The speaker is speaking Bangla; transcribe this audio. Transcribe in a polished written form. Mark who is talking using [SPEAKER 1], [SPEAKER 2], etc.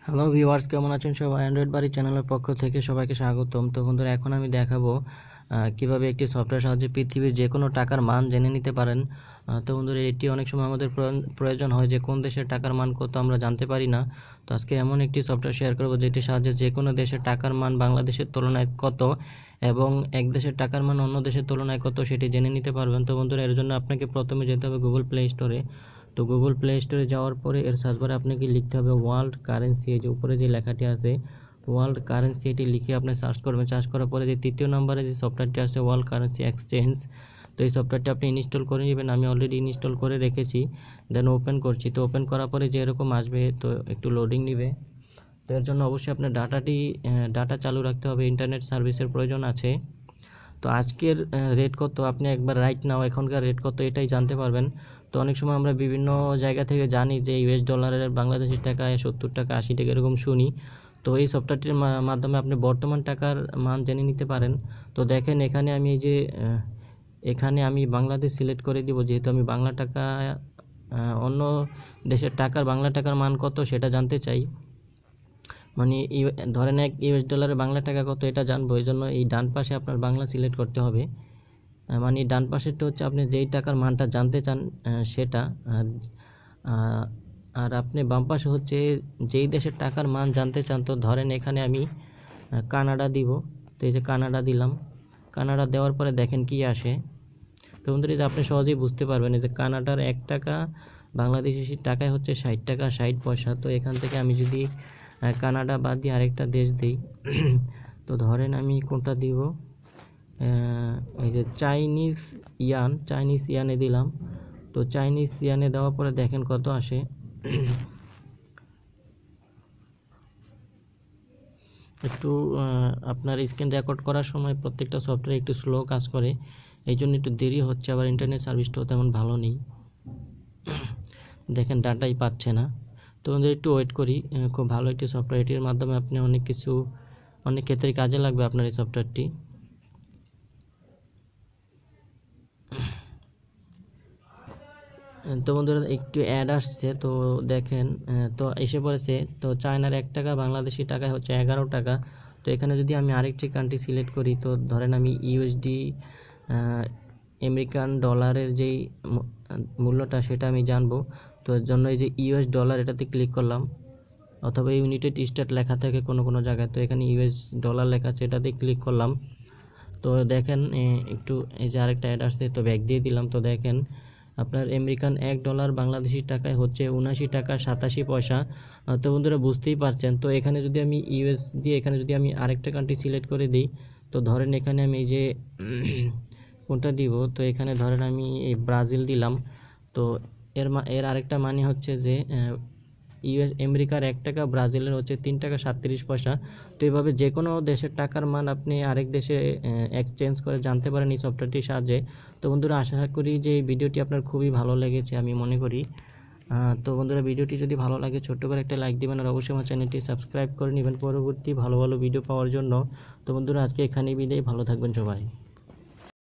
[SPEAKER 1] হ্যালো ভিউয়ার্স, কেমন আছেন সবাই? অ্যান্ড্রয়েড বাড়ি চ্যানেলের পক্ষ থেকে সবাইকে স্বাগতম। তো বন্ধুরা, এখন আমি দেখাবো কিভাবে একটি সফটওয়্যার সাহায্যে পৃথিবীর যে কোনো টাকার মান জেনে নিতে পারেন। তো বন্ধুরা, এটি অনেক সময় আমাদের প্রয়োজন হয় যে কোন দেশের টাকার মান কত আমরা জানতে পারি না। তো আজকে এমন একটি সফটওয়্যার শেয়ার করবো যেটির সাহায্যে যে কোনো দেশের টাকার মান বাংলাদেশের তুলনায় কত এবং এক দেশের টাকার মান অন্য দেশের তুলনায় কত সেটি জেনে নিতে পারবেন। তো বন্ধুরা, এর জন্য আপনাকে প্রথমে যেতে হবে গুগল প্লে স্টোরে। তো গুগল প্লে স্টোরে যাওয়ার পরে এর সার্চ বারে আপনাকে লিখতে হবে ওয়ার্ল্ড কারেন্সি। এই যে উপরে যে লেখাটি আছে ওয়ার্ল্ড কারেন্সি, এটি লিখে আপনি সার্চ করবেন। সার্চ করার পরে যে তৃতীয় নম্বরে যে সফটওয়্যারটি আছে ওয়ার্ল্ড কারেন্সি এক্সচেঞ্জ, তো এই সফটওয়্যারটি আপনি ইনস্টল করে নেবেন। আমি অলরেডি ইনস্টল করে রেখেছি। দেন ওপেন করছি। তো ওপেন করার পরে যে এরকম আসবে, তো একটু লোডিং নেবে। তো এর জন্য অবশ্যই আপনার ডাটা চালু রাখতে হবে, ইন্টারনেট সার্ভিসের প্রয়োজন আছে। তো আজকের রেট কত আপনি একবার রাইট নাও এখনকার রেট কত এটাই জানতে পারবেন। তো অনেক সময় আমরা বিভিন্ন জায়গা থেকে জানি যে ইউএস ডলারের বাংলাদেশি টাকায় 70 টাকা 80 টাকা এরকম শুনি। তো এই সফটওয়্যারটির মাধ্যমে আপনি বর্তমান টাকার মান জেনে নিতে পারেন। তো দেখেন এখানে আমি এই যে এখানে আমি বাংলাদেশ সিলেক্ট করে দিব, যেহেতু আমি বাংলা টাকা অন্য দেশের টাকার বাংলা টাকার মান কত সেটা জানতে চাই। মানে ধরেন এক ইউএস ডলারে বাংলা টাকা কত এটা জানবো, এই জন্য এই ডান পাশে আপনার বাংলা সিলেক্ট করতে হবে। মানে ডান পাশেরটা হচ্ছে আপনি যেই টাকার মানটা জানতে চান সেটা, আর আপনি বাম পাশে হচ্ছে যেই দেশের টাকার মান জানতে চান। তো ধরেন এখানে আমি কানাডা দিব। তো এই যে কানাডা দিলাম। কানাডা দেওয়ার পরে দেখেন কি আসে। তো বন্ধুরা, আপনি সহজেই বুঝতে পারবেন যে কানাডার 1 টাকা বাংলাদেশি টাকায় হচ্ছে 60 টাকা 60 পয়সা। তো এখান থেকে আমি যদি কানাডা বাদ দিয়ে আরেকটা দেশ দিই, তো ধরেন আমি কোনটা দিব, এই যে চাইনিজ ইয়ানে দিলাম। তো চাইনিজ ইয়ানে দেওয়ার পরে দেখেন কত আসে। একটু আপনার স্ক্রিন রেকর্ড করার সময় প্রত্যেকটা সফটওয়্যার একটু স্লো কাজ করে, এই জন্য একটু দেরি হচ্ছে। আবার ইন্টারনেট সার্ভিসটাও তেমন ভালো নেই, দেখেন ডাটাই পাচ্ছে না। তো আমাদের একটু ওয়েট করি। খুব ভালো একটি সফটওয়্যার, এটির মাধ্যমে আপনি অনেক ক্ষেত্রে কাজে লাগবে আপনার এই সফটওয়্যারটি। তো বন্ধুরা, একটু অ্যাড আসছে, তো দেখেন তো এসে পড়েছে। তো চায়নার 1 টাকা বাংলাদেশি টাকায় হচ্ছে 11 টাকা। তো এখানে যদি আমি আরেকটি কান্ট্রি সিলেক্ট করি, তো ধরেন আমি ইউএসডি আমেরিকান ডলারের যেই মূল্যটা সেটা আমি জানবো। তো এর জন্য এই যে ইউএস ডলার এটাতে ক্লিক করলাম, অথবা ইউনাইটেড স্টেট লেখা থাকে কোনো জায়গায়। তো এখানে ইউএস ডলার লেখা আছে, এটাতে ক্লিক করলাম। তো দেখেন একটু এই যে আরেকটা অ্যাড আসছে, তো ব্যাক দিয়ে দিলাম। তো দেখেন আপনার আমেরিকান 1 ডলার বাংলাদেশি টাকায় হচ্ছে 79 টাকা 87 পয়সা। তো বন্ধুরা, বুঝতেই পারছেন। তো এখানে যদি আমি ইউএস দিয়ে এখানে যদি আমি আরেকটা কান্ট্রি সিলেক্ট করে দিই, তো ধরেন এখানে আমি এই যে কোনটা দিব, তো এখানে ধরেন আমি এই ব্রাজিল দিলাম। তো এর আরেকটা মানে হচ্ছে যে আমেরিকার 1 টাকা ব্রাজিলের হচ্ছে 3 টাকা 37 পয়সা। তো এইভাবে যে কোনো দেশের টাকার মান আপনি আরেক দেশে এক্সচেঞ্জ করে জানতে পারেন এই সফটওয়্যারটির সাহায্যে। তো বন্ধুরা, আশা করি যে এই ভিডিওটি আপনার খুবই ভালো লেগেছে, আমি মনে করি। তো বন্ধুরা, ভিডিওটি যদি ভালো লাগে ছোট্ট করে একটা লাইক দিবেন, আর অবশ্যই আমার চ্যানেলটি সাবস্ক্রাইব করে নেবেন পরবর্তী ভালো ভালো ভিডিও পাওয়ার জন্য। তো বন্ধুরা, আজকে এখানেই বিদায়, ভালো থাকবেন সবাই।